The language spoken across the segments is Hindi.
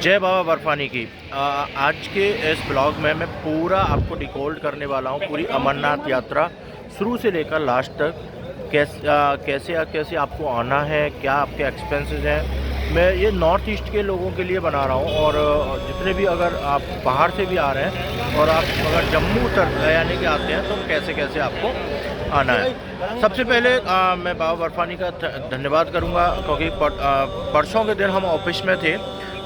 जय बाबा बर्फानी की। आज के इस ब्लॉग में मैं पूरा आपको डिकोड करने वाला हूँ, पूरी अमरनाथ यात्रा शुरू से लेकर लास्ट तक। कैसे आपको आना है, क्या आपके एक्सपेंसेस हैं। मैं ये नॉर्थ ईस्ट के लोगों के लिए बना रहा हूँ, और जितने भी अगर आप बाहर से भी आ रहे हैं और आप अगर जम्मू यानी कि आते हैं, तो कैसे कैसे आपको आना है। सबसे पहले मैं बाबा बर्फानी का धन्यवाद करूँगा, क्योंकि परसों के दिन हम ऑफिस में थे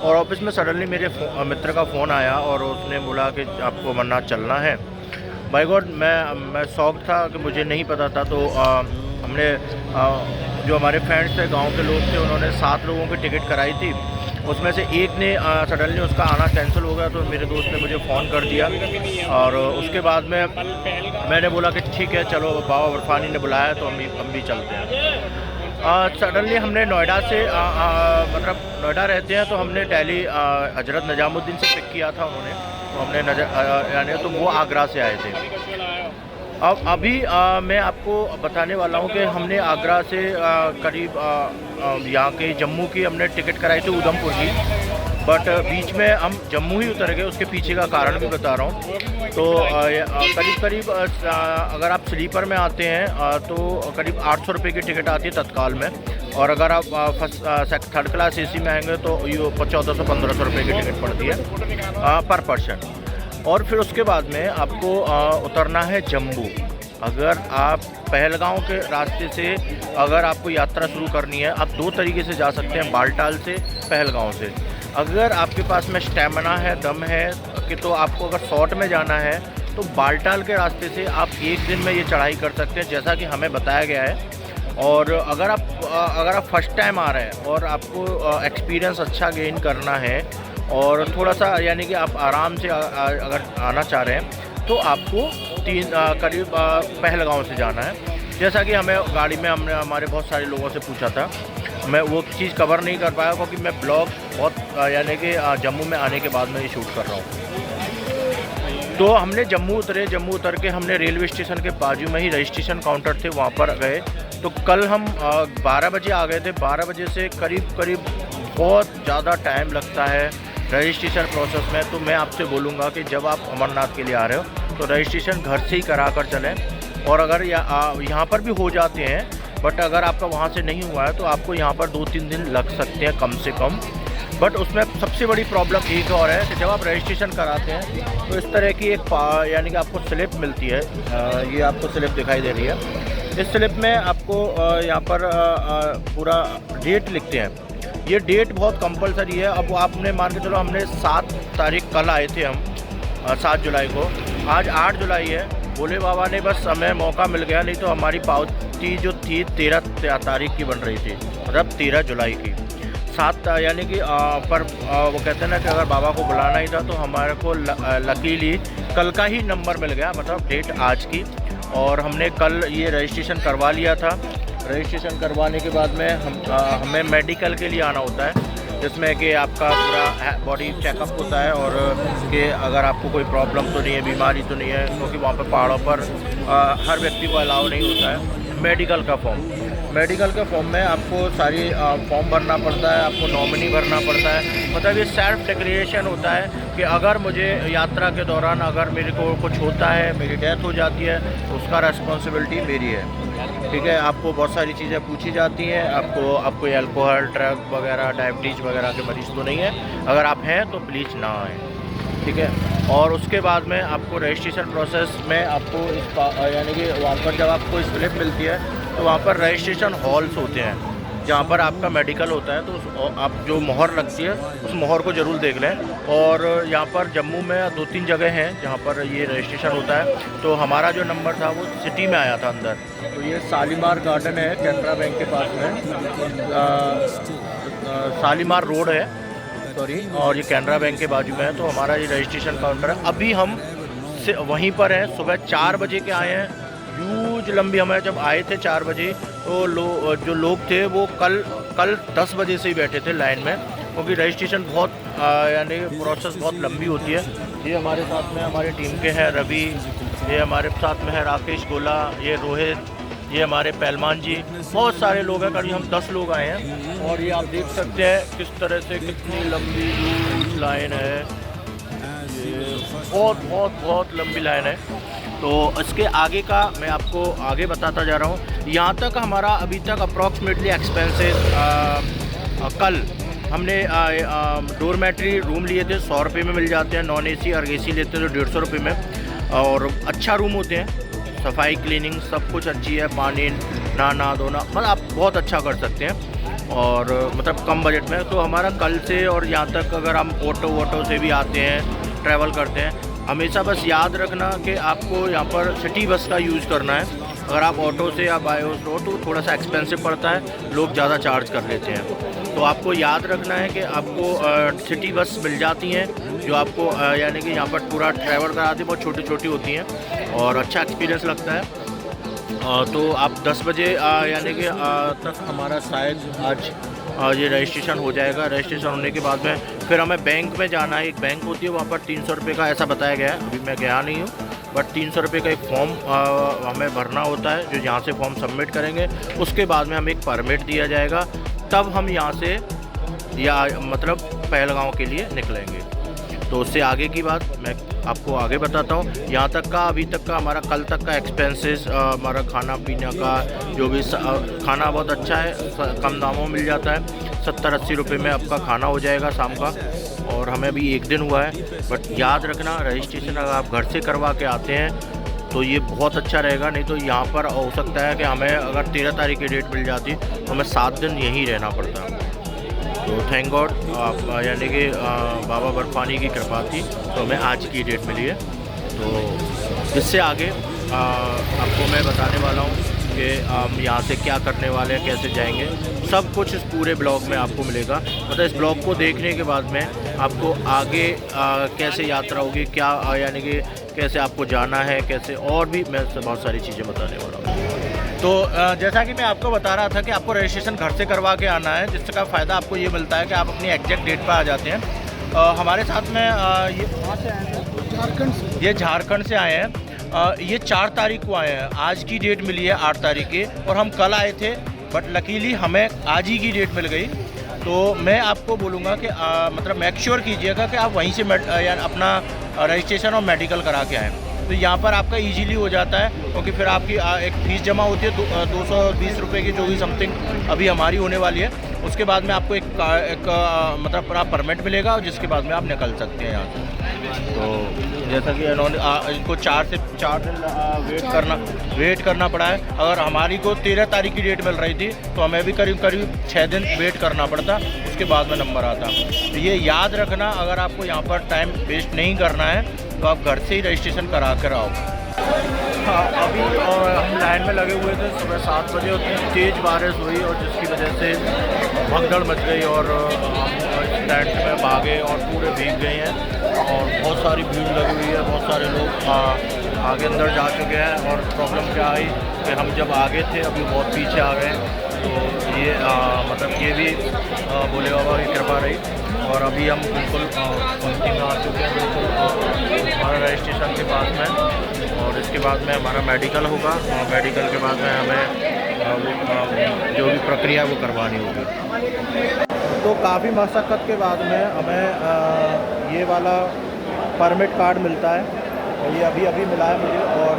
और ऑफिस में सडनली मेरे मित्र का फ़ोन आया और उसने बोला कि आपको अमरनाथ चलना है। बाय गॉड, मैं शॉक था कि मुझे नहीं पता था। तो हमने जो हमारे फ्रेंड्स थे, गांव के लोग थे, उन्होंने 7 लोगों की टिकट कराई थी। उसमें से एक ने सडनली उसका आना कैंसिल हो गया, तो मेरे दोस्त ने मुझे फ़ोन कर दिया। और उसके बाद में मैंने बोला कि ठीक है, चलो बाबा बर्फानी ने बुलाया तो हम भी चलते हैं। सडनली हमने नोएडा से मतलब नोएडा रहते हैं, तो हमने दिल्ली हज़रत निजामुद्दीन से पिक किया था उन्होंने। तो हमने यानी तो वो आगरा से आए थे। अब अभी मैं आपको बताने वाला हूँ कि हमने आगरा से करीब यहाँ के जम्मू की हमने टिकट कराई थी, उधमपुर की। बट बीच में हम जम्मू ही उतर गए। उसके पीछे का कारण भी बता रहा हूँ। तो करीब अगर आप स्लीपर में आते हैं तो करीब 800 रुपये की टिकट आती है तत्काल में। और अगर आप थर्ड क्लास एसी में आएंगे तो ये 1400-1500 रुपये की टिकट पड़ती है पर पर्सन। और फिर उसके बाद में आपको उतरना है जम्मू। अगर आप पहलगांव के रास्ते से अगर आपको यात्रा शुरू करनी है, आप 2 तरीके से जा सकते हैं, बालटाल से, पहलगांव से। अगर आपके पास में स्टेमिना है, दम है कि तो आपको अगर शॉर्ट में जाना है तो बालटाल के रास्ते से आप 1 दिन में ये चढ़ाई कर सकते हैं, जैसा कि हमें बताया गया है। और अगर आप फर्स्ट टाइम आ रहे हैं और आपको एक्सपीरियंस अच्छा गेन करना है और थोड़ा सा यानी कि आप आराम से अगर आना चाह रहे हैं, तो आपको करीब पहलगांव से जाना है। जैसा कि हमें गाड़ी में हमने हमारे बहुत सारे लोगों से पूछा था। मैं वो चीज़ कवर नहीं कर पाया, क्योंकि मैं ब्लॉग बहुत यानी कि जम्मू में आने के बाद में ये शूट कर रहा हूँ। तो हमने जम्मू उतर के हमने रेलवे स्टेशन के बाजू में ही रजिस्ट्रेशन काउंटर थे, वहाँ पर गए। तो कल हम 12 बजे आ गए थे। 12 बजे से करीब बहुत ज़्यादा टाइम लगता है रजिस्ट्रेशन प्रोसेस में। तो मैं आपसे बोलूँगा कि जब आप अमरनाथ के लिए आ रहे हो तो रजिस्ट्रेशन घर से ही करा कर चलें। और अगर यहाँ पर भी हो जाते हैं, बट अगर आपका वहाँ से नहीं हुआ है तो आपको यहाँ पर 2-3 दिन लग सकते हैं कम से कम। बट उसमें सबसे बड़ी प्रॉब्लम एक और है कि जब आप रजिस्ट्रेशन कराते हैं तो इस तरह की एक यानी कि आपको स्लिप मिलती है। ये आपको स्लिप दिखाई दे रही है। इस स्लिप में आपको यहाँ पर पूरा डेट लिखते हैं। ये डेट बहुत कंपलसरी है। अब आपने मान के चलो, हमने 7 तारीख कल आए थे हम, 7 जुलाई को। आज 8 जुलाई है। भोले बाबा ने बस हमें मौका मिल गया, नहीं तो हमारी पावती जो थी 13 तारीख की बन रही थी, मतलब 13 जुलाई की। 7 यानी कि पर वो कहते हैं ना कि अगर बाबा को बुलाना ही था तो हमारे को लकीली कल का ही नंबर मिल गया, मतलब डेट आज की। और हमने कल ये रजिस्ट्रेशन करवा लिया था। रजिस्ट्रेशन करवाने के बाद में हमें मेडिकल के लिए आना होता है, जिसमें कि आपका पूरा बॉडी चेकअप होता है और कि अगर आपको कोई प्रॉब्लम तो नहीं है, बीमारी तो नहीं है, क्योंकि वहाँ पर पहाड़ों पर हर व्यक्ति को अलाउ नहीं होता है। मेडिकल का फॉर्म में आपको सारी फॉर्म भरना पड़ता है, आपको नॉमिनी भरना पड़ता है। मतलब ये सेल्फ डिक्लेरेशन होता है कि अगर मुझे यात्रा के दौरान अगर मेरे को कुछ होता है, मेरी डेथ हो जाती है, तो उसका रिस्पॉन्सिबिलिटी मेरी है। ठीक है। आपको बहुत सारी चीज़ें पूछी जाती हैं। आपको अल्कोहल, ड्रग वगैरह, डायबिटीज़ वगैरह के मरीज़ तो नहीं है। अगर आप हैं तो प्लीज़ ना आएँ। ठीक है। और उसके बाद में आपको रजिस्ट्रेशन प्रोसेस में आपको यानी कि वहाँ पर जब आपको स्लिप मिलती है तो वहाँ पर रजिस्ट्रेशन हॉल्स होते हैं, जहाँ पर आपका मेडिकल होता है। तो आप जो मोहर लगती है उस मोहर को ज़रूर देख लें। और यहाँ पर जम्मू में 2-3 जगह हैं जहाँ पर ये रजिस्ट्रेशन होता है। तो हमारा जो नंबर था वो सिटी में आया था अंदर। तो ये शालीमार गार्डन है, कैनरा बैंक के पास में, शालीमार रोड है, सॉरी, और ये कैनरा बैंक के बाजू में है। तो हमारा ये रजिस्ट्रेशन काउंटर है। अभी हम वहीं पर हैं। सुबह 4 बजे के आए हैं। ह्यूज लंबी, हमें जब आए थे 4 बजे तो जो लोग थे वो कल 10 बजे से ही बैठे थे लाइन में, क्योंकि रजिस्ट्रेशन बहुत यानी प्रोसेस बहुत लंबी होती है। ये हमारे साथ में हमारी टीम के हैं रवि, ये हमारे साथ में है राकेश गोला, ये रोहित, ये हमारे पहलवान जी, बहुत सारे लोग हैं। करीब हम 10 लोग आए हैं। और ये आप देख सकते हैं किस तरह से कितनी लंबी लाइन है, ये बहुत लंबी लाइन है। तो इसके आगे का मैं आपको आगे बताता जा रहा हूँ। यहाँ तक हमारा अभी तक अप्रॉक्सीमेटली एक्सपेंसेस, कल हमने डोरमेट्री रूम लिए थे 100 रुपये में मिल जाते हैं, नॉन एसी और एसी लेते हैं तो 150 रुपये में, और अच्छा रूम होते हैं, सफाई क्लीनिंग सब कुछ अच्छी है, पानी नहाना धोना मतलब आप बहुत अच्छा कर सकते हैं, और मतलब कम बजट में। तो हमारा कल से और यहाँ तक अगर हम ऑटो से भी आते हैं, ट्रैवल करते हैं, हमेशा बस याद रखना कि आपको यहाँ पर सिटी बस का यूज़ करना है। अगर आप ऑटो से या बाय रोड तो थोड़ा सा एक्सपेंसिव पड़ता है, लोग ज़्यादा चार्ज कर लेते हैं। तो आपको याद रखना है कि आपको सिटी बस मिल जाती हैं जो आपको यानी कि यहाँ पर पूरा ट्रैवल कराती है, बहुत छोटी छोटी होती हैं और अच्छा एक्सपीरियंस लगता है। तो आप 10 बजे यानी कि तक हमारा शायद आज ये रजिस्ट्रेशन हो जाएगा। रजिस्ट्रेशन होने के बाद में फिर हमें बैंक में जाना है। एक बैंक होती है वहाँ पर 300 रुपये का ऐसा बताया गया है, अभी मैं गया नहीं हूँ, बट 300 रुपये का एक फॉर्म हमें भरना होता है, जो यहाँ से फॉर्म सबमिट करेंगे उसके बाद में हमें एक परमिट दिया जाएगा, तब हम यहाँ से या मतलब पहलगांव के लिए निकलेंगे। तो उससे आगे की बात मैं आपको आगे बताता हूँ। यहाँ तक का अभी तक का हमारा कल तक का एक्सपेंसेस, हमारा खाना पीना का जो भी खाना बहुत अच्छा है, कम दामों में मिल जाता है, 70-80 रुपये में आपका खाना हो जाएगा शाम का। और हमें अभी 1 दिन हुआ है, बट याद रखना रजिस्ट्रेशन अगर आप घर से करवा के आते हैं तो ये बहुत अच्छा रहेगा। नहीं तो यहाँ पर हो सकता है कि हमें अगर 13 तारीख की डेट मिल जाती तो हमें 7 दिन यहीं रहना पड़ता। तो थैंक गॉड यानी कि बाबा बर्फानी की कृपा थी तो हमें आज की डेट मिली है। तो इससे आगे आपको मैं बताने वाला हूँ कि हम यहाँ से क्या करने वाले हैं, कैसे जाएंगे, सब कुछ इस पूरे ब्लॉग में आपको मिलेगा। मतलब इस ब्लॉग को देखने के बाद में आपको आगे कैसे यात्रा होगी, क्या यानी कि कैसे आपको जाना है, कैसे, और भी मैं बहुत सारी चीज़ें बताने वाला हूँ। तो जैसा कि मैं आपको बता रहा था कि आपको रजिस्ट्रेशन घर से करवा के आना है, जिसका फ़ायदा आपको ये मिलता है कि आप अपनी एग्जैक्ट डेट पर आ जाते हैं। हमारे साथ में ये कहाँ से आए हैं? ये झारखंड से आए हैं। ये 4 तारीख को आए हैं, आज की डेट मिली है 8 तारीख की, और हम कल आए थे, बट लकीली हमें आज ही की डेट मिल गई। तो मैं आपको बोलूँगा कि मतलब मेक श्योर कीजिएगा कि आप वहीं से अपना रजिस्ट्रेशन और मेडिकल करा के आएँ। तो यहाँ पर आपका इजीली हो जाता है, क्योंकि फिर आपकी एक फ़ीस जमा होती है 220 रुपये की, जो भी समथिंग अभी हमारी होने वाली है। उसके बाद में आपको एक मतलब पूरा परमिट मिलेगा, जिसके बाद में आप निकल सकते हैं यहाँ से। तो जैसा कि इन्होंने इनको 4 दिन वेट करना पड़ा है। अगर हमारी को 13 तारीख की डेट मिल रही थी तो हमें भी करीब 6 दिन वेट करना पड़ता, उसके बाद में नंबर आता। तो ये याद रखना, अगर आपको यहाँ पर टाइम वेस्ट नहीं करना है तो आप घर से ही रजिस्ट्रेशन करा कर आओ। हाँ, अभी हम लाइन में लगे हुए थे, सुबह 7 बजे उतनी तेज़ बारिश हुई और जिसकी वजह से भगदड़ मच गई और हम स्टैंड में भागे और पूरे भीग गए हैं और बहुत सारी भीड़ लगी हुई है। बहुत सारे लोग आगे अंदर जा चुके हैं और प्रॉब्लम क्या आई कि हम जब आगे थे अभी बहुत पीछे आ गए। तो ये मतलब ये भी भोले बाबा की कृपा रही। और अभी हम बिल्कुल पंक्ति में आ चुके हैं, बिल्कुल हमारा रजिस्ट्रेशन के पास में, और इसके बाद में हमारा मेडिकल होगा और मेडिकल के बाद में हमें जो भी प्रक्रिया वो करवानी होगी। तो काफ़ी मशक्क़त के बाद में हमें ये वाला परमिट कार्ड मिलता है, और ये अभी मिला है मुझे। और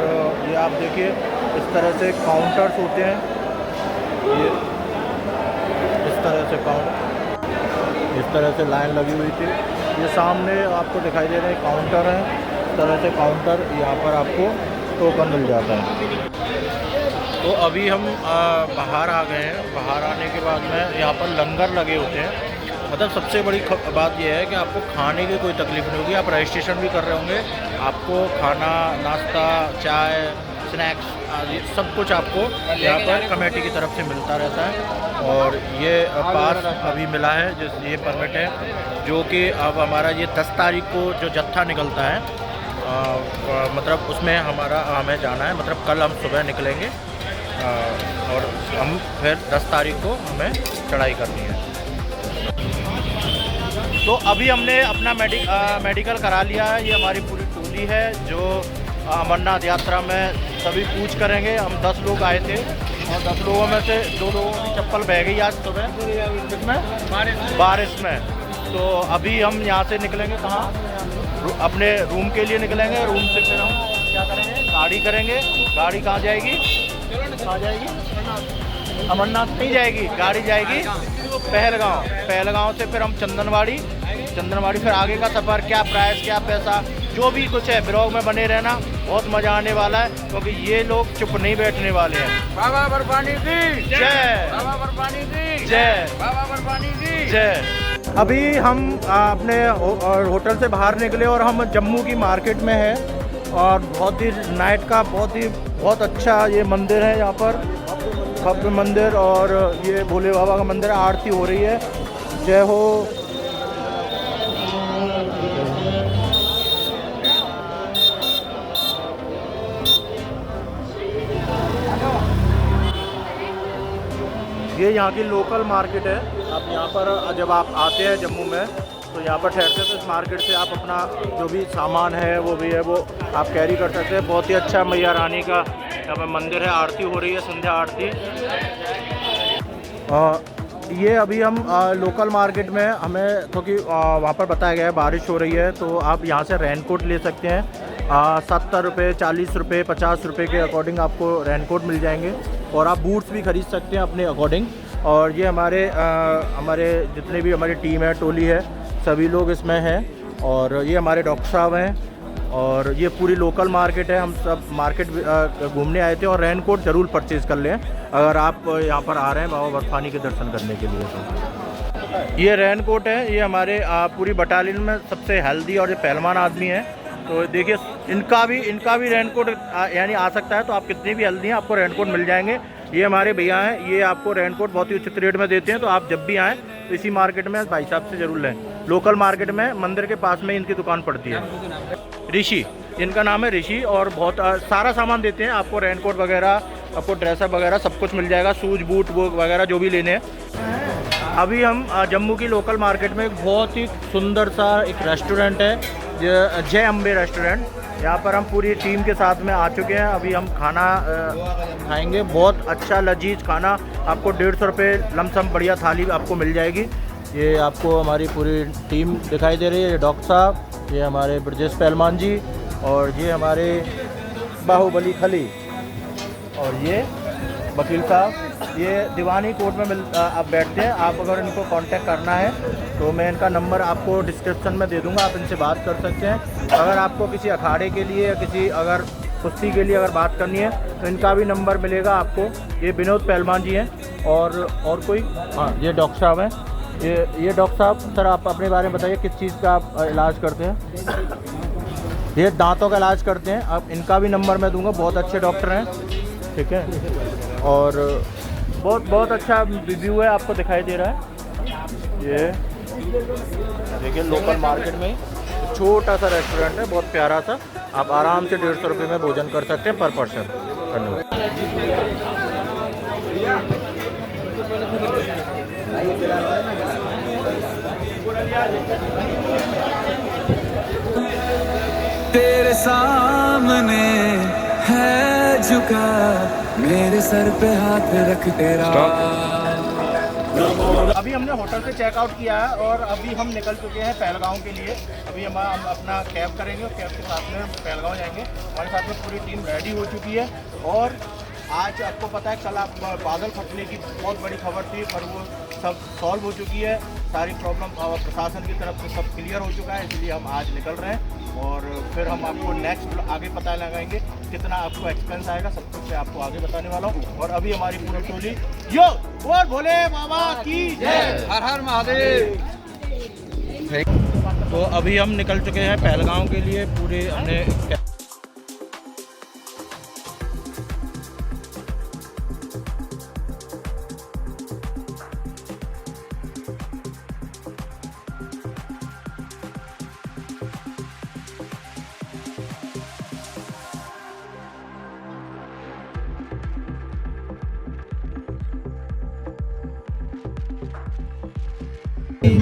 ये आप देखिए इस तरह से काउंटर्स होते हैं, ये इस तरह से इस तरह से लाइन लगी हुई थी। ये सामने आपको दिखाई दे रहे हैं काउंटर है, इस तरह से काउंटर, यहाँ पर आपको टोकन मिल जाता है। तो अभी हम बाहर आ गए हैं। बाहर आने के बाद में यहाँ पर लंगर लगे होते हैं। मतलब सबसे बड़ी बात यह है कि आपको खाने की कोई तकलीफ़ नहीं होगी। आप रजिस्ट्रेशन भी कर रहे होंगे, आपको खाना, नाश्ता, चाय, स्नैक्स आदि सब कुछ आपको यहाँ पर कमेटी की तरफ से मिलता रहता है। और ये पास अभी मिला है, ये परमिट है, जो कि अब हमारा ये 10 तारीख को जो जत्था निकलता है, मतलब उसमें हमें जाना है। मतलब कल हम सुबह निकलेंगे और हम फिर 10 तारीख को हमें चढ़ाई करनी है। तो अभी हमने अपना मेडिकल करा लिया है। ये हमारी पूरी टोली है जो अमरनाथ यात्रा में सभी पूछ करेंगे। हम 10 लोग आए थे और 10 लोगों में से 2 लोगों की चप्पल बह गई आज सुबह, किसमें? बारिश में। तो अभी हम यहाँ से निकलेंगे कहाँ, अपने रूम के लिए निकलेंगे। रूम से फिर हम क्या करेंगे, गाड़ी करेंगे। गाड़ी कहाँ जाएगी, कहाँ जाएगी, अमरनाथ नहीं जाएगी, गाड़ी जाएगी पहलगांव। पहलगांव से फिर हम चंदनवाड़ी, चंदनवाड़ी फिर आगे का सफ़र, क्या प्राइस क्या पैसा जो भी कुछ है ब्लॉग में बने रहना, बहुत मज़ा आने वाला है क्योंकि ये लोग चुप नहीं बैठने वाले हैं। बाबा बर्फानी की जय, बाबा बर्फानी की जय, बाबा बर्फानी की जय। अभी हम अपने होटल से बाहर निकले और हम जम्मू की मार्केट में हैं और बहुत ही नाइट का बहुत अच्छा ये मंदिर है यहाँ पर, भव्य मंदिर, और ये भोले बाबा का मंदिर है। आरती हो रही है, जय हो। ये यहाँ की लोकल मार्केट है। आप यहाँ पर जब आप आते हैं जम्मू में तो यहाँ पर ठहरते हैं तो इस मार्केट से आप अपना जो भी सामान है वो भी है वो आप कैरी कर सकते हैं। बहुत ही अच्छा मैया रानी का यहाँ पर मंदिर है, आरती हो रही है, संध्या आरती। ये अभी हम लोकल मार्केट में, हमें क्योंकि वहाँ पर बताया गया है बारिश हो रही है तो आप यहाँ से रेनकोट ले सकते हैं। 70 रुपये, 40 रुपये, 50 रुपये के अकॉर्डिंग आपको रेनकोट मिल जाएंगे और आप बूट्स भी ख़रीद सकते हैं अपने अकॉर्डिंग। और ये हमारे जितने भी हमारी टीम है, टोली है, सभी लोग इसमें हैं। और ये हमारे डॉक्टर साहब हैं और ये पूरी लोकल मार्केट है। हम सब मार्केट घूमने आए थे और रेनकोट ज़रूर परचेज़ कर लें अगर आप यहाँ पर आ रहे हैं बाबा बर्फानी के दर्शन करने के लिए। तो ये रेनकोट है, ये हमारे पूरी बटालियन में सबसे हेल्दी और ये पहलवान आदमी है। तो देखिए इनका भी रेनकोट यानी आ सकता है, तो आप कितने भी हेल्दी हैं आपको रेनकोट मिल जाएंगे। ये हमारे भैया हैं, ये आपको रेनकोट बहुत ही उचित रेट में देते हैं। तो आप जब भी आएँ तो इसी मार्केट में भाई साहब से ज़रूर लें। लोकल मार्केट में मंदिर के पास में इनकी दुकान पड़ती है। ऋषि, इनका नाम है ऋषि, और बहुत सारा सामान देते हैं आपको, रेनकोट वगैरह, आपको ड्रेसअप वगैरह सब कुछ मिल जाएगा, शूज बूट वो वगैरह जो भी लेने हैं। अभी हम जम्मू की लोकल मार्केट में एक बहुत ही सुंदर सा एक रेस्टोरेंट है, जय अम्बे रेस्टोरेंट। यहाँ पर हम पूरी टीम के साथ में आ चुके हैं। अभी हम खाना खाएंगे, बहुत अच्छा लजीज खाना आपको 150 रुपये लमसम बढ़िया थाली आपको मिल जाएगी। ये आपको हमारी पूरी टीम दिखाई दे रही है, ये डॉक्टर साहब, ये हमारे ब्रजेश पहलवान जी, और ये हमारे बाहुबली खली, और ये वकील साहब। ये दीवानी कोर्ट में आप बैठते हैं। आप अगर इनको कांटेक्ट करना है तो मैं इनका नंबर आपको डिस्क्रिप्शन में दे दूंगा, आप इनसे बात कर सकते हैं। अगर आपको किसी अखाड़े के लिए या किसी अगर कुश्ती के लिए अगर बात करनी है तो इनका भी नंबर मिलेगा आपको। ये विनोद पहलवान जी हैं और कोई, हाँ ये डॉक्टर साहब हैं। ये डॉक्टर साहब, सर आप अपने बारे में बताइए, किस चीज़ का आप इलाज करते हैं? ये दांतों का इलाज करते हैं। अब इनका भी नंबर मैं दूंगा, बहुत अच्छे डॉक्टर हैं, ठीक है। और बहुत अच्छा रिव्यू है, आपको दिखाई दे रहा है। ये देखिए लोकल मार्केट में छोटा सा रेस्टोरेंट है, बहुत प्यारा सा। आप आराम से 150 रुपये में भोजन कर सकते हैं पर पर्सन। धन्यवाद। तेरे सामने है झुका, मेरे सर पे हाथ रख तेरा। अभी हमने होटल से चेकआउट किया है और अभी हम निकल चुके हैं पहलगांव के लिए। अभी हम अपना कैब करेंगे और कैब के साथ में पहलगांव जाएंगे। हमारे साथ में पूरी टीम रेडी हो चुकी है। और आज आपको पता है कल आप बादल फटने की बहुत बड़ी खबर थी, पर वो सब सॉल्व हो चुकी है। सारी प्रॉब्लम प्रशासन की तरफ से सब क्लियर हो चुका है, इसलिए हम आज निकल रहे हैं। और फिर हम आपको नेक्स्ट आगे पता लगाएंगे कितना आपको एक्सपेंस आएगा, सब कुछ मैं आपको आगे बताने वाला हूँ। और अभी हमारी पूरी टोली यो बोल भोले बाबा की जय, हर हर महादेव। तो अभी हम निकल चुके हैं पहलगांव के लिए। पूरे हमने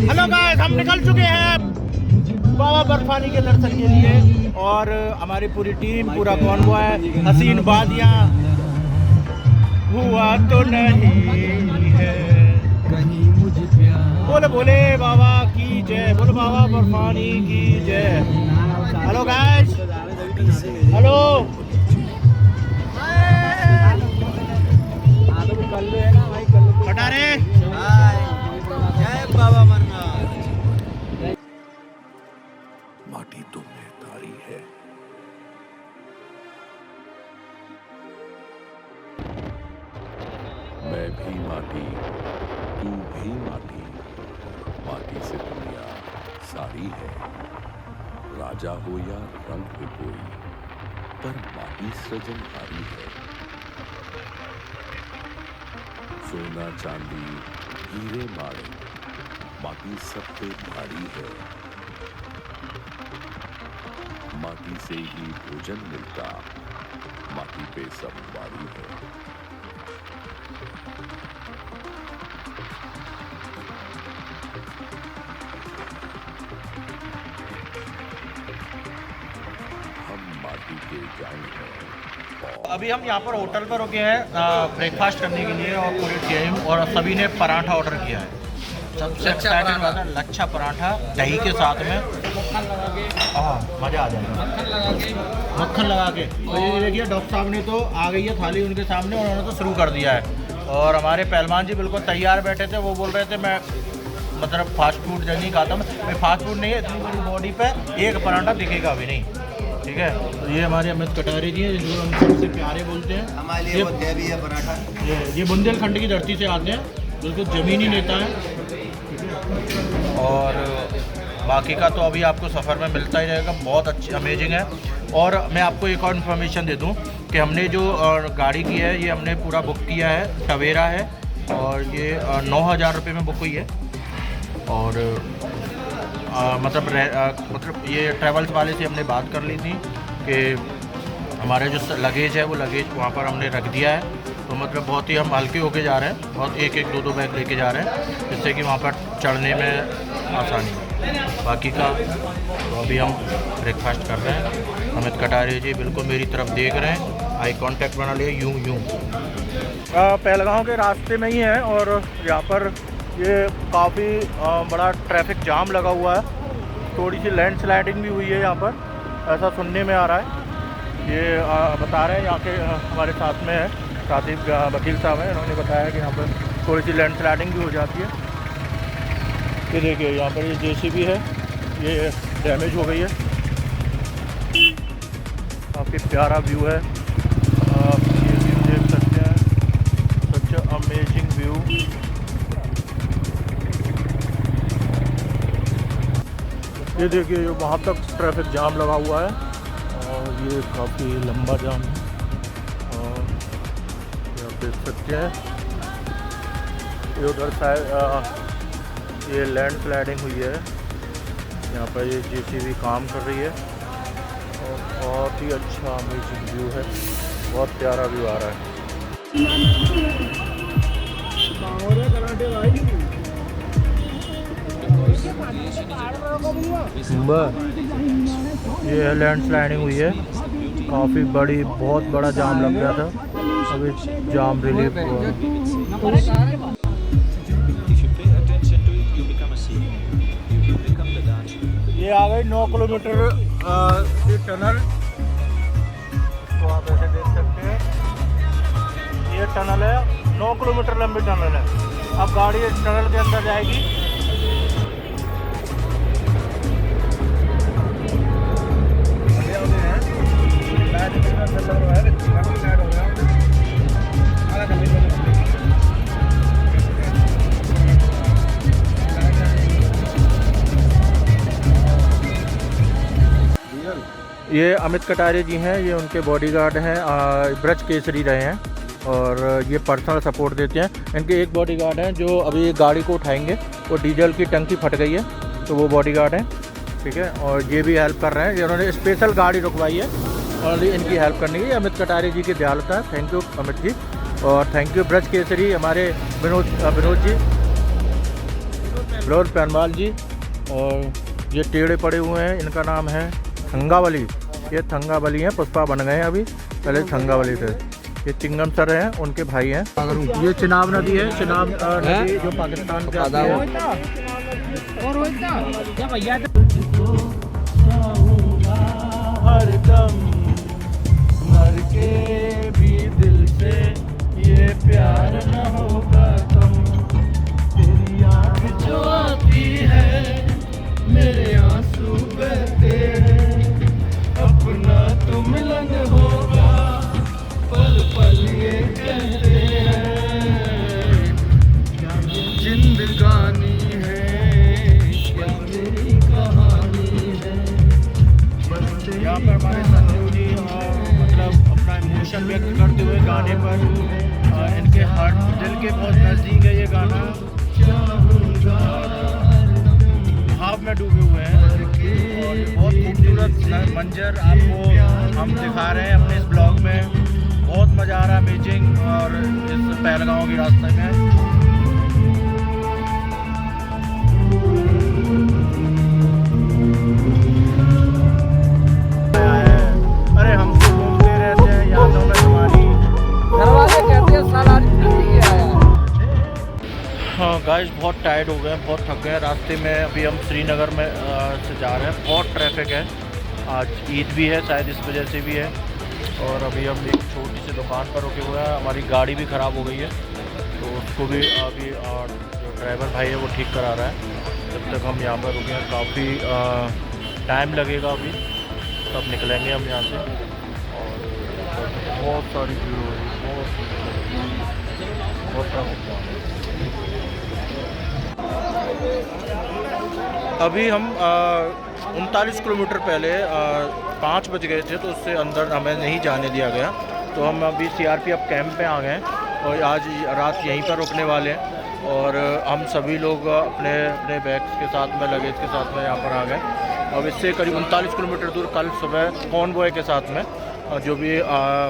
हेलो गाइस, हम निकल चुके हैं बाबा बर्फानी के दर्शन के लिए। और हमारी पूरी टीम, पूरा कॉन्वॉय, हसीन वादियाँ हुआ तो नहीं है कहीं मुझे प्यार। बोले भोले बाबा की जय, बोले बाबा बर्फानी की जय। Hello guys, hello. कटारे जय बाबा अमरनाथ। माटी तुमने तारी है, मैं भी माटी, तू भी माटी, माटी से दुनिया सारी है। राजा हो या रंग हो कोई, पर माटी सृजनहारी है। सोना चांदी हीरे माड़े, माटी सब पे भारी है। माटी से ही भोजन मिलता, माटी पे सब वारी है। हम माटी के जान हैं। अभी हम यहाँ पर होटल पर रुके हैं ब्रेकफास्ट करने के लिए, और पूरी टीम और सभी ने पराठा ऑर्डर किया है। सबसे एक्साइटेड बात है लच्छा पराठा दही के साथ में, मज़ा आ जाएगा मक्खन लगा के। और ये देखिए डॉक्टर साहब ने तो आ गई है थाली उनके सामने, उन्होंने तो शुरू कर दिया है। और हमारे पहलवान जी बिल्कुल तैयार बैठे थे, वो बोल रहे थे मैं मतलब फास्ट फूड नहीं खाता, मैं फास्ट फूड नहीं है, इतनी बड़ी बॉडी पे एक पराठा दिखेगा अभी नहीं, ठीक है। तो ये हमारे अमित कटारे जी हैं, जिनको हम सबसे प्यारे बोलते हैं। हमारे लिए वो देवी है पराठा। ये बुंदेलखंड की धरती से आते हैं, बिल्कुल ज़मीनी नेता है। और बाकी का तो अभी आपको सफ़र में मिलता ही रहेगा, बहुत अच्छी अमेजिंग है। और मैं आपको एक और इन्फॉर्मेशन दे दूं कि हमने जो गाड़ी की है ये हमने पूरा बुक किया है, टवेरा है, और ये 9,000 रुपये में बुक हुई है। और मतलब ये ट्रैवल्स वाले से हमने बात कर ली थी कि हमारे जो लगेज है वो लगेज वहाँ पर हमने रख दिया है। तो मतलब बहुत ही हम हल्के होके जा रहे हैं, बहुत एक दो बैग लेके जा रहे हैं, जिससे कि वहाँ पर चढ़ने में आसानी है। बाकी का तो अभी हम ब्रेकफास्ट कर रहे हैं। अमित कटारे जी बिल्कुल मेरी तरफ देख रहे हैं, आई कांटेक्ट बना लिया यूं। पहलगांव के रास्ते में ही है, और यहाँ पर ये काफ़ी बड़ा ट्रैफिक जाम लगा हुआ है। थोड़ी सी लैंडस्लाइडिंग भी हुई है यहाँ पर, ऐसा सुनने में आ रहा है। ये बता रहे हैं यहाँ के हमारे साथ में है साथी वकील साहब हैं, इन्होंने बताया कि यहाँ पर थोड़ी सी लैंडस्लाइडिंग भी हो जाती है। ये देखिए यहाँ पर ये जेसीबी है, ये डैमेज हो गई है। काफ़ी प्यारा व्यू है, आप ये व्यू देख सकते हैं, सच अमेजिंग व्यू। ये देखिए ये वहाँ तक ट्रैफिक जाम लगा हुआ है, और ये काफ़ी लंबा जाम है। और ये आप देख सकते हैं ये उधर साइड ये लैंडस्लाइडिंग हुई है, यहाँ पर ये जेसीबी काम कर रही है, और बहुत ही अच्छा अमेजिंग व्यू है, बहुत प्यारा व्यू आ रहा है। ये है लैंडस्लाइडिंग हुई है, काफ़ी बड़ी बहुत बड़ा जाम लग गया था, अभी जाम रिलीफ हुआ। ये आ गई 9 किलोमीटर की टनल, इसको आप ऐसे देख सकते हैं। ये टनल है, 9 किलोमीटर लंबी टनल है। अब गाड़ी इस टनल के अंदर जाएगी। ये अमित कटारे जी हैं, ये उनके बॉडीगार्ड हैं, ब्रज केसरी रहे हैं, और ये पर्सनल सपोर्ट देते हैं। इनके एक बॉडीगार्ड हैं जो अभी गाड़ी को उठाएंगे, वो डीजल की टंकी फट गई है, तो वो बॉडीगार्ड हैं, ठीक है। और ये भी हेल्प कर रहे हैं, इन्होंने स्पेशल गाड़ी रुकवाई है और इनकी हेल्प करने की। अमित कटारे जी की दयालुता है, थैंक यू अमित जी, और थैंक यू ब्रज केसरी हमारे विनोद जी, विनोद पेनवाल जी। और ये टेढ़े पड़े हुए हैं, इनका नाम है थंगावली, ये थंगावली हैं, पुष्पा बन गए हैं अभी, पहले थंगावली थे। ये चिंगम सर हैं, उनके भाई हैं। ये चिनाब नदी है, चिनाब नदी जो पाकिस्तान से आती है। हर दम मर के भी दिल से ये प्यार न होगा कम, तेरी आँख जो आती है मेरे आंसू बहते हैं, अपना तो मिलन होगा पल पल ये कहते हैं, जिंदगानी है क्या तेरी कहानी है। यहाँ पर हमारे संजू जी मतलब अपना इमोशन व्यक्त करते हुए गाने पर इनके हार्ट दिल के बहुत नज़दीक है ये गाना, भाव में डूबे हुए हैं। और बहुत खूबसूरत मंजर आपको हम दिखा रहे हैं अपने इस ब्लॉग में। बहुत मज़ा आ रहा है बीजिंग और इस पहलगांव के रास्ते में। अरे हम तो घूमते रहते हैं यादों में तुम्हारी, दरवाजे कहते हैं साला नहीं आया। हाँ गाइस, बहुत टायर्ड हो गए हैं, बहुत थक गए हैं। रास्ते में अभी हम श्रीनगर में से जा रहे हैं। बहुत ट्रैफिक है, आज ईद भी है शायद इस वजह से भी है। और अभी हम एक छोटी सी दुकान पर रुके हुए हैं। हमारी गाड़ी भी ख़राब हो गई है तो उसको भी अभी जो ड्राइवर भाई है वो ठीक करा रहा है। जब तक हम यहाँ पर रुके हैं काफ़ी टाइम लगेगा, अभी तब निकलेंगे हम यहाँ से। और बहुत सारी भीड़ हो रही है, बहुत ट्रैफिक जाम है। अभी हम 39 किलोमीटर पहले 5 बज गए थे तो उससे अंदर हमें नहीं जाने दिया गया, तो हम अभी CRPF कैंप में आ गए और आज रात यहीं पर रुकने वाले हैं। और हम सभी लोग अपने अपने बैग्स के साथ में, लगेज के साथ में यहाँ पर आ गए। अब इससे करीब 39 किलोमीटर दूर कल सुबह कॉन्वॉय के साथ में जो भी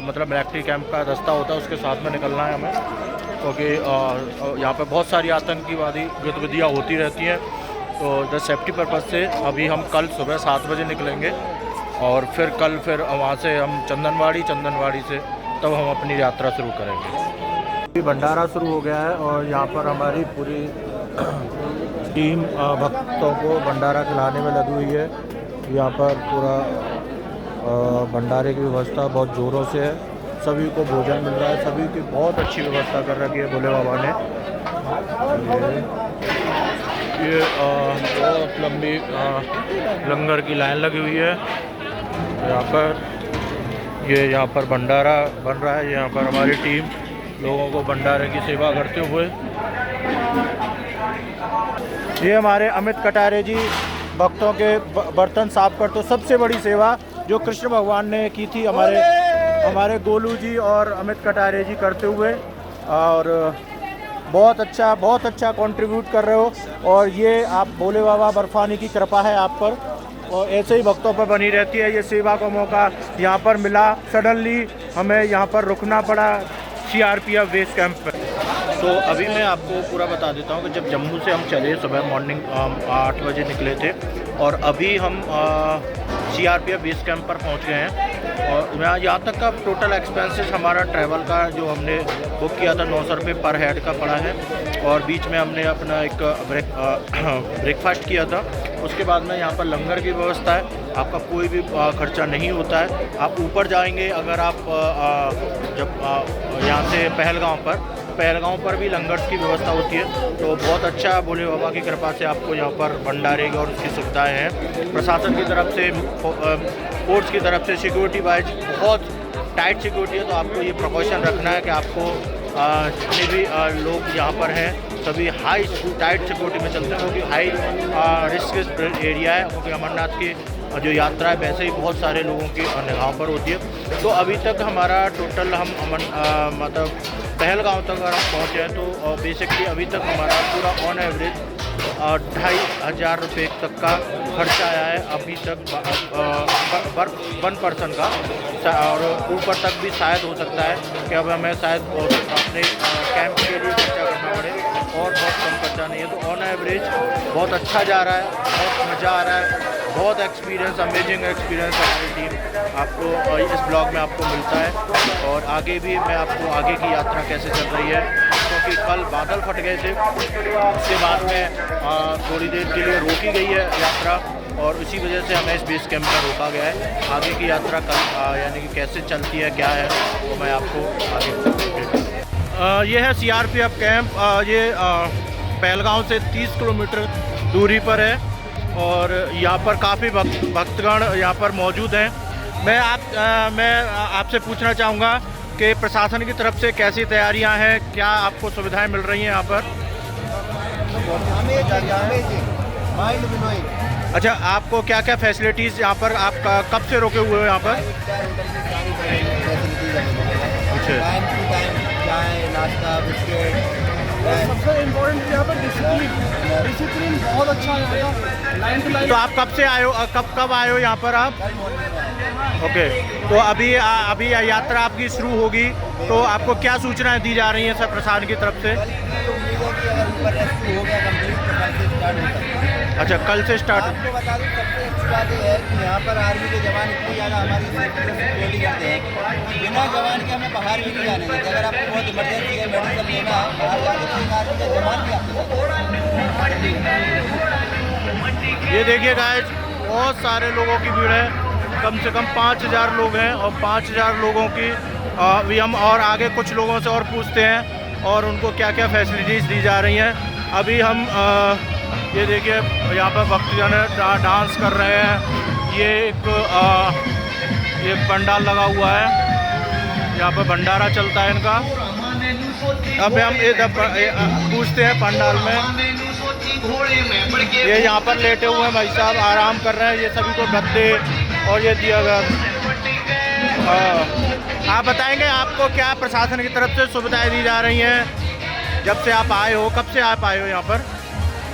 मतलब मिलिट्री कैंप का रास्ता होता है उसके साथ में निकलना है हमें, क्योंकि यहाँ पर बहुत सारी आतंकवादी गतिविधियाँ होती रहती हैं। तो द सेफ्टी पर्पज़ से अभी हम कल सुबह 7 बजे निकलेंगे और फिर कल वहाँ से हम चंदनवाड़ी से तब हम अपनी यात्रा शुरू करेंगे। अभी भंडारा शुरू हो गया है और यहाँ पर हमारी पूरी टीम भक्तों को भंडारा खिलाने में लगी हुई है। यहाँ पर पूरा भंडारे की व्यवस्था बहुत ज़ोरों से है, सभी को भोजन मिल रहा है, सभी की बहुत अच्छी व्यवस्था कर रखी है भोले बाबा ने। ये बहुत लंबी लंगर की लाइन लगी हुई है यहाँ पर। यहाँ पर भंडारा बन रहा है, यहाँ पर हमारी टीम लोगों को भंडारे की सेवा करते हुए। ये हमारे अमित कटारे जी भक्तों के बर्तन साफ करते, सबसे बड़ी सेवा जो कृष्ण भगवान ने की थी हमारे गोलू जी और अमित कटारे जी करते हुए। और बहुत अच्छा कंट्रीब्यूट कर रहे हो और ये आप भोले बाबा बर्फानी की कृपा है आप पर और ऐसे ही भक्तों पर बनी रहती है। ये सेवा का मौका यहाँ पर मिला, सडनली हमें यहाँ पर रुकना पड़ा CRPF बेस कैंप पर। तो अभी मैं आपको पूरा बता देता हूँ कि जब जम्मू से हम चले सुबह मॉर्निंग 8 बजे निकले थे और अभी हम CRPF बेस कैंप पर पहुँच गए हैं। और यहाँ तक का टोटल एक्सपेंसेस हमारा ट्रैवल का जो हमने बुक किया था 900 रुपये पर हेड का पड़ा है। और बीच में हमने अपना एक ब्रेकफास्ट किया था। उसके बाद में यहाँ पर लंगर की व्यवस्था है, आपका कोई भी खर्चा नहीं होता है। आप ऊपर जाएंगे अगर आप जब यहाँ से पहलगांव पर भी लंगर्स की व्यवस्था होती है। तो बहुत अच्छा भोले बाबा की कृपा से आपको यहाँ पर भंडारे और उसकी सुविधाएं हैं। प्रशासन की तरफ से, फोर्स की तरफ से सिक्योरिटी वाइज बहुत टाइट सिक्योरिटी है। तो आपको ये प्रिकॉशन रखना है कि आपको जितने भी लोग यहाँ पर हैं सभी हाई टाइट सिक्योरिटी में चलते हैं, क्योंकि हाई रिस्क एरिया है, क्योंकि अमरनाथ की जो यात्रा है वैसे ही बहुत सारे लोगों की निगाहों पर होती है। तो अभी तक हमारा टोटल हम मतलब पहलगांव तक अगर हम पहुँचे हैं तो बेसिकली अभी तक हमारा पूरा ऑन एवरेज 2500 रुपये तक का खर्चा आया है अभी तक वन पर्सन का। और ऊपर तक भी शायद हो सकता है कि अब हमें शायद अपने कैंप के लिए खर्चा करना पड़े और बहुत कम खर्चा नहीं है। तो ऑन एवरेज बहुत अच्छा जा रहा है, बहुत मज़ा आ रहा है। बहुत एक्सपीरियंस, अमेजिंग एक्सपीरियंस हमारी टीम आपको इस ब्लॉग में आपको मिलता है। और आगे भी मैं आपको आगे की यात्रा कैसे चल रही है, क्योंकि कल बादल फट गए थे, उसके बाद में थोड़ी देर के लिए रोकी गई है यात्रा, और उसी वजह से हमें इस बेस कैंप में रोका गया है। आगे की यात्रा कल यानी कि कैसे चलती है, क्या है, तो मैं आपको आगे ये है CRPF कैंप। ये पहलगांव से 30 किलोमीटर दूरी पर है, और यहाँ पर काफ़ी भक्तगण यहाँ पर मौजूद हैं। मैं आपसे पूछना चाहूँगा कि प्रशासन की तरफ से कैसी तैयारियाँ हैं, क्या आपको सुविधाएं मिल रही हैं यहाँ पर? अच्छा, आपको क्या क्या फैसिलिटीज़ यहाँ पर, आप कब से रुके हुए हो यहाँ पर? अच्छा, टाइम टू टाइम चाय, नाश्ता, बिस्किट। सबसे इम्पोर्टेंट यहाँ पर डिसिप्लिन बहुत अच्छा है यहाँ का, लाइन टू लाइन। तो आप कब से आए हो, कब आए हो यहाँ पर आप? ओके, तो अभी यात्रा आपकी शुरू होगी, तो आपको क्या सूचनाएं दी जा रही हैं सब प्रशासन की तरफ से? अच्छा, कल से स्टार्ट। आपको बता दूं, सबसे अच्छी बात ये है कि यहाँ पर आर्मी के जवान इतनी ज़्यादा हमारी सिक्योरिटी करते हैं कि बिना जवान के हमें बाहर भी नहीं जाने देते। अगर आपको बहुत इमरजेंसी है, मेडिकल लेना है, बाहर जाके तो आर्मी के जवान भी आपके साथ। ये देखिए गाइस, बहुत सारे लोगों की भीड़ है, कम से कम 5000 लोग हैं, और 5000 लोगों की भी हम और आगे कुछ लोगों से और पूछते हैं और उनको क्या क्या फैसिलिटीज़ दी जा रही हैं। अभी हम ये देखिए यहाँ पर भक्तजन डांस कर रहे हैं। ये एक पंडाल लगा हुआ है, यहाँ पर भंडारा चलता है इनका। अब हम पूछते हैं पंडाल में, ये यहाँ पर लेटे हुए हैं भाई साहब, आराम कर रहे हैं। ये सभी को गद्दे और ये दिया गया। आप बताएंगे आपको क्या प्रशासन की तरफ से सुविधाएं दी जा रही हैं जब से आप आए हो? कब से आप आए हो यहाँ पर?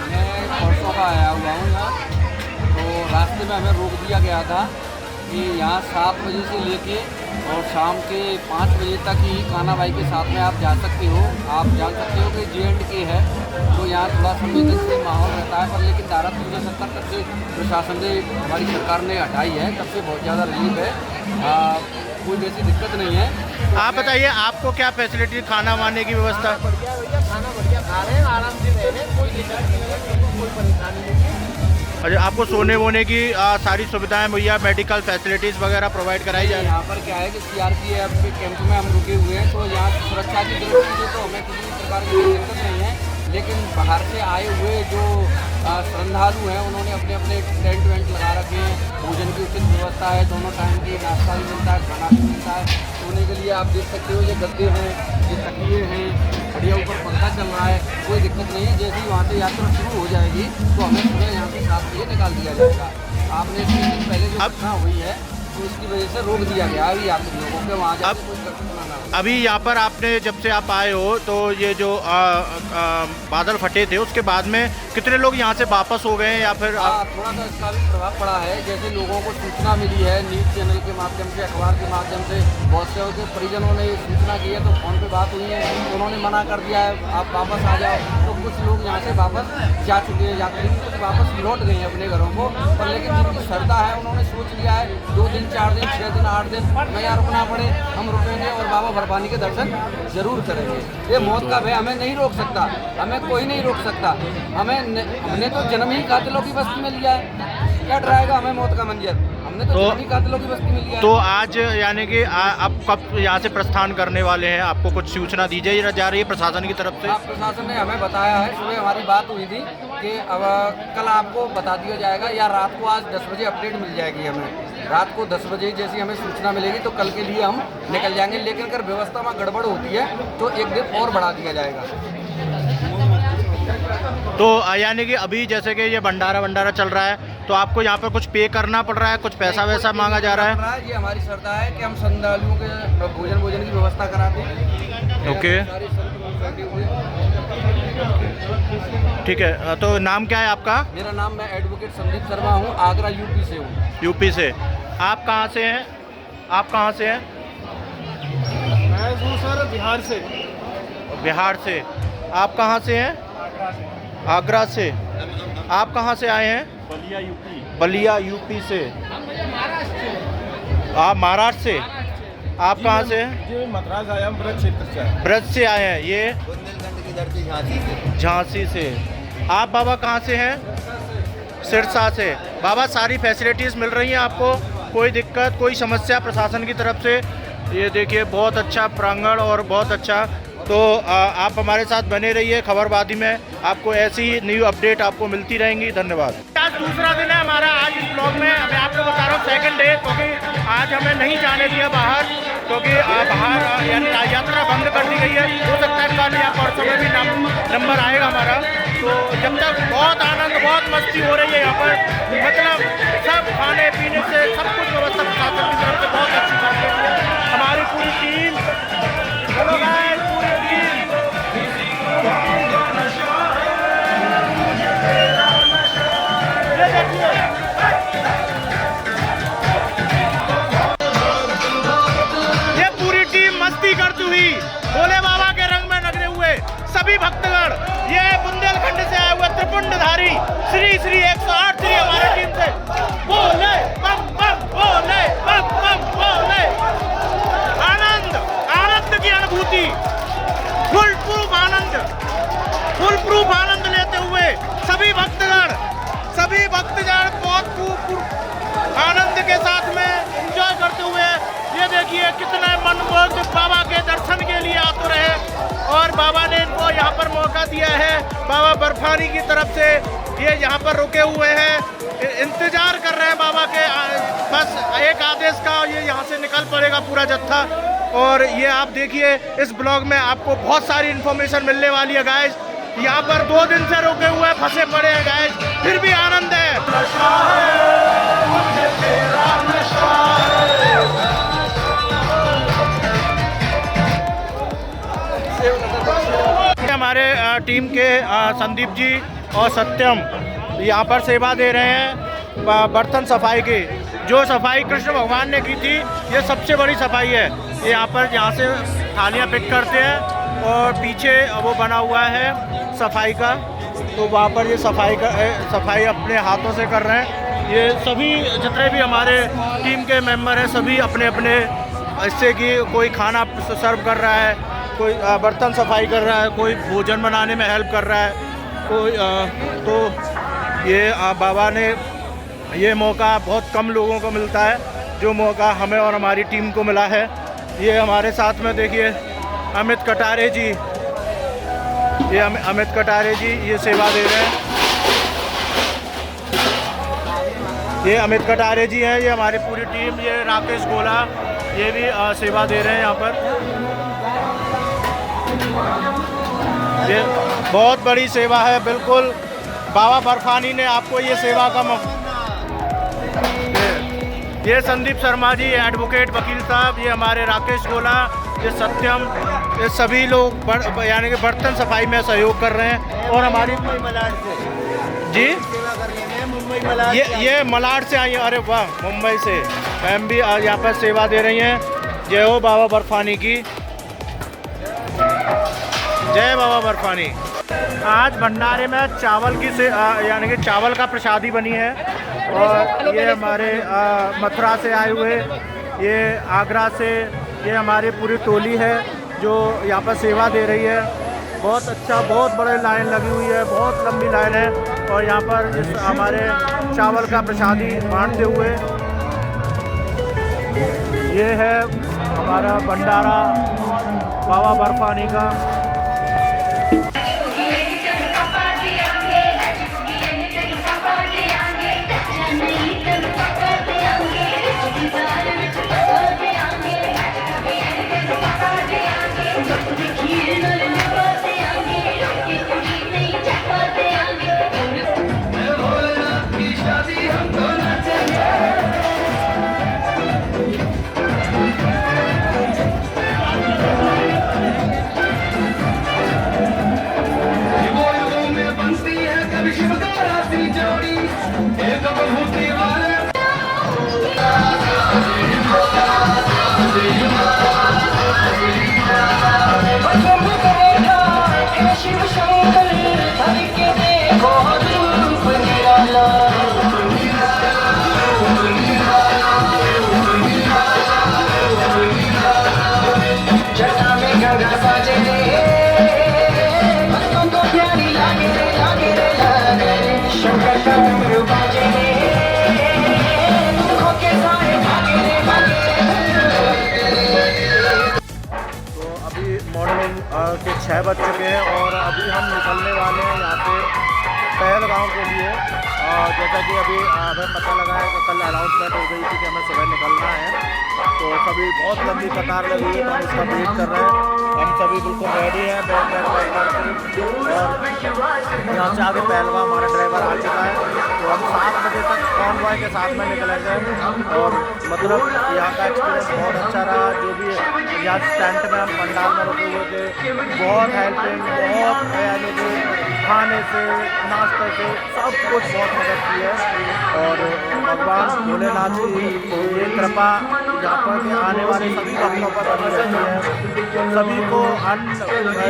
मैं परसों का आया हुआ हूँ यहाँ, तो रास्ते में हमें रोक दिया गया था कि यहाँ 7 बजे से लेके और शाम के 5 बजे तक ही कानाबाई के साथ में आप जा सकते हो। आप जान सकते हो कि J&K है, तो यहाँ थोड़ा संवेदनशील माहौल रहता है, पर लेकिन धारा 370 तक से प्रशासन ने, हमारी सरकार ने हटाई है, तब से बहुत ज़्यादा रिलीफ है, कोई वैसी दिक्कत नहीं है। आप बताइए आपको क्या फैसिलिटी, खाना वाने की व्यवस्था? बढ़िया भैया, खाना बढ़िया खा रहे हैं, आराम से रह रहे हैं, कोई दिक्कत नहीं है, कोई परेशानी नहीं है। अच्छा, आपको सोने वोने की सारी सुविधाएं मुहैया, मेडिकल फैसिलिटीज़ वगैरह प्रोवाइड कराई जाए? यहाँ पर क्या है कि CRPF के कैंप में हम रुके हुए हैं, तो यहाँ सुरक्षा की दृष्टि से तो हमें किसी भी प्रकार की दिक्कत नहीं है, लेकिन बाहर से आए हुए जो श्रद्धालु हैं उन्होंने अपने अपने टेंट वेंट लगा रखे हैं। भोजन की उचित व्यवस्था है, दोनों टाइम की नाश्ता भी मिलता है, खाना भी मिलता है। सोने के लिए आप देख सकते हो, ये गद्दे हैं, ये तकिए हैं, बढ़िया ऊपर पंखा चल रहा है, कोई दिक्कत नहीं है। जैसे ही वहाँ से यात्रा शुरू हो जाएगी तो हमें सुबह यहाँ से 7 बजे निकाल दिया जाएगा। आपने 3 दिन पहले जो घटना हुई है तो इसकी वजह से रोक दिया गया अभी यात्रियों को कि वहाँ जाकर कोई घटना ना हो। अभी यहाँ पर आपने जब से आप आए हो, तो ये जो बादल फटे थे उसके बाद में कितने लोग यहाँ से वापस हो गए हैं, या फिर थोड़ा सा इसका भी प्रभाव पड़ा है। जैसे लोगों को सूचना मिली है न्यूज़ चैनल के माध्यम से, अखबार के माध्यम से, बहुत से उनके परिजनों ने सूचना की है, तो फ़ोन पे बात हुई है, उन्होंने मना कर दिया है आप वापस आ जाओ। तो कुछ लोग यहाँ से वापस जा चुके हैं, यात्री कुछ वापस लौट गए हैं अपने घरों को, पर लेकिन जिनकी श्रद्धा है उन्होंने सोच लिया है 2 दिन, 4 दिन, 6 दिन, 8 दिन मैं यहाँ रुकना पड़े, हम रुकेंगे और बाबा भरपानी के दर्शन जरूर करेंगे। ये मौत का भय हमें नहीं रोक सकता, हमें कोई नहीं रोक सकता। हमने तो जन्म ही कातिलों की बस्ती में लिया है, क्या डराएगा हमें मौत का मंजर? हमने तो जन्म ही कातिलों की बस्ती में लिया है। तो आज यानी कि आप कब यहाँ से प्रस्थान करने वाले हैं? आपको कुछ सूचना दी जा रही है प्रशासन की तरफ से? प्रशासन ने हमें बताया है, सुबह हमारी बात हुई थी कि अब कल आपको बता दिया जाएगा, या रात को आज 10 बजे अपडेट मिल जाएगी हमें। रात को 10 बजे जैसी हमें सूचना मिलेगी तो कल के लिए हम निकल जाएंगे, लेकिन अगर व्यवस्था में गड़बड़ होती है तो 1 दिन और बढ़ा दिया जाएगा। तो यानी कि अभी जैसे कि ये भंडारा चल रहा है, तो आपको यहाँ पर कुछ पे करना पड़ रहा है, कुछ पैसा वैसा मांगा जा रहा है? ये हमारी श्रद्धा है कि हम श्रद्धालुओं के भोजन की व्यवस्था कराते हैं। ओके, ठीक है। तो नाम क्या है आपका? मेरा नाम, मैं एडवोकेट संदीप शर्मा हूँ, आगरा यूपी से हूँ। यूपी से। आप कहाँ से हैं? आप कहाँ से हैं? मैं हूँ सर बिहार से। बिहार से। आप कहाँ से हैं? आगरा से। आप कहाँ से आए हैं? बलिया यूपी। बलिया यूपी से। आप महाराष्ट्र से? आप कहाँ से हैं? जी मद्रास आया हूँ, ब्रज क्षेत्र से। ब्रज से आए हैं। ये बुंदेलखंड की धरती झांसी से। झांसी से। आप बाबा कहाँ से हैं? सिरसा से। बाबा सारी फैसिलिटीज़ मिल रही हैं आपको? कोई दिक्कत, कोई समस्या प्रशासन की तरफ से? ये देखिए बहुत अच्छा प्रांगण और बहुत अच्छा। तो आप हमारे साथ बने रहिए, खबरबादी में आपको ऐसी ही न्यू अपडेट आपको मिलती रहेंगी। धन्यवाद। आज दूसरा दिन है हमारा आज इस ब्लॉग में। मैं आपको बता रहा हूँ सेकंड डे, क्योंकि आज हमें नहीं जाने दिया बाहर, क्योंकि बाहर यानी यात्रा बंद कर दी गई है। हो सकता है कल या परसों में भी नंबर आएगा हमारा। तो जब तक बहुत आनंद, बहुत मस्ती हो रही है यहाँ पर, मतलब सब खाने पीने से सब कुछ व्यवस्था प्रशासन की तरफ से बहुत अच्छी बात है। हमारी पूरी टीम, हेलो गाइस, पूरी टीम ये देखिए, ये पूरी टीम मस्ती करती हुई भोले बाबा के रंग में नगरे हुए सभी भक्तगण, ये बुंदेलखंड से आए हुए त्रिपुंडधारी श्री श्री 108 श्री हमारे टीम से बोले बम बम, बोले बम बम, बोले। आनंद, आनंद की अनुभूति, फुल प्रूफ आनंद लेते हुए सभी भक्तगण बहुत आनंद के साथ में एंजॉय करते हुए, ये देखिए कितने मनमोहक बाबा के दर्शन के लिए आते रहे। और बाबा ने इनको यहाँ पर मौका दिया है, बाबा बर्फानी की तरफ से ये यहाँ पर रुके हुए हैं, इंतजार कर रहे हैं बाबा के बस एक आदेश का। ये यहाँ से निकल पड़ेगा पूरा जत्था। और ये आप देखिए इस ब्लॉग में आपको बहुत सारी इन्फॉर्मेशन मिलने वाली है गाइस। यहाँ पर 2 दिन से रुके हुए फंसे पड़े हैं गाइस, फिर भी आनंद है। हमारे टीम के संदीप जी और सत्यम यहाँ पर सेवा दे रहे हैं बर्तन सफाई की। जो सफाई कृष्ण भगवान ने की थी, ये सबसे बड़ी सफाई है। ये यहाँ से थालियाँ पिक करते हैं और पीछे वो बना हुआ है सफाई का, तो वहाँ पर ये सफाई अपने हाथों से कर रहे हैं। ये सभी जितने भी हमारे टीम के मेंबर हैं, सभी अपने अपने इससे कि कोई खाना सर्व कर रहा है, कोई बर्तन सफाई कर रहा है, कोई भोजन बनाने में हेल्प कर रहा है, कोई तो ये बाबा ने ये मौका बहुत कम लोगों को मिलता है, जो मौका हमें और हमारी टीम को मिला है। ये हमारे साथ में देखिए अमित कटारे जी, ये अमित कटारे जी ये सेवा दे रहे हैं। ये अमित कटारे जी हैं, ये हमारी पूरी टीम। ये राकेश गोला, ये भी सेवा दे रहे हैं यहाँ पर। ये बहुत बड़ी सेवा है, बिल्कुल बाबा बर्फानी ने आपको ये सेवा का ये संदीप शर्मा जी एडवोकेट वकील साहब, ये हमारे राकेश गोला, ये सत्यम, ये सभी लोग यानी कि बर्तन सफाई में सहयोग कर रहे हैं। और हमारी जी ये मलाड से आई है। अरे वाह, मुंबई से मैम भी आज यहाँ पर सेवा दे रही हैं। जय हो बाबा बर्फानी की, जय बाबा बर्फानी। आज भंडारे में चावल की यानी कि चावल का प्रसादी बनी है। और ये हमारे मथुरा से आए हुए, ये आगरा से, ये हमारी पूरी टोली है जो यहाँ पर सेवा दे रही है। बहुत अच्छा, बहुत बड़े लाइन लगी हुई है, बहुत लंबी लाइन है। और यहाँ पर इस हमारे चावल का प्रसादी बांटते हुए, ये है हमारा भंडारा बाबा बर्फानी का। 6 बज चुके हैं और अभी हम निकलने वाले हैं यहाँ पे पहलगाम के लिए। जैसा कि अभी हमें पता लगा है कि कल अनाउंसमेंट हो गई थी कि हमें सुबह निकलना है, तो सभी बहुत लंबी कतार लगी है, तो हम इसका वेट कर रहे हैं। हम सभी बिल्कुल रेडी हैं, बैग करके, और यहाँ से आगे पहलगाम हमारा ड्राइवर आ चुका है। तो हम 7 बजे तक कॉन्वॉय के साथ में निकलेंगे और मतलब यहाँ का एक्सपीरियंस बहुत अच्छा रहा। जो भी यहाँ टेंट में हम पंडाल में रुके हुए थे, बहुत हेल्पिंग, बहुत यानी कि खाने से नाश्ते से सब कुछ बहुत मदद की है। और भगवान भोलेनाथ की ये कृपा यहाँ पर के आने वाले सभी भक्तों पर बनी रहती है। सभी को अन्न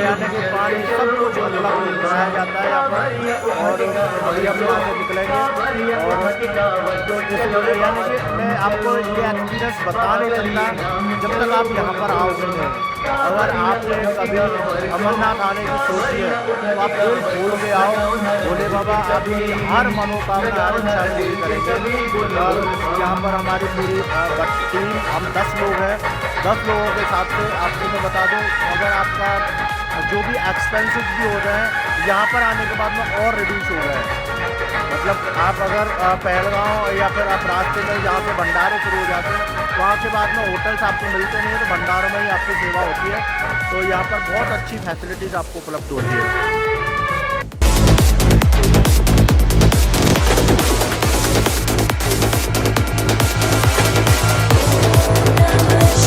यानी कि पानी सब कुछ उपलब्ध कराया जाता है यहाँ पर। और अभी हम यहाँ से निकलेंगे और यानी कि मैं आपको ये एक्सपीरियंस बता नहीं सकता जब तक आप यहाँ पर आओगे नहीं। अगर आपने कभी अमरनाथ आने की सोची है तो आप बोल के आओ, भोले बाबा आपकी हर मनोकामना हर इच्छा पूरी करेंगे। और यहाँ पर हमारी पूरी टीम, हम 10 लोग हैं। 10 लोगों के साथ से आपको मैं बता दूँ, अगर आपका जो भी एक्सपेंसेस भी हो रहे हैं यहाँ पर आने के बाद में और रिड्यूस हो रहे हैं। मतलब आप अगर पहलगाम या फिर आप रास्ते में जहाँ से भंडारे शुरू हो जाते हैं वहाँ के बाद में होटल्स आपको मिलते नहीं है, तो भंडारों में ही आपकी सेवा होती है। तो यहाँ पर बहुत अच्छी फैसिलिटीज़ आपको उपलब्ध होती है।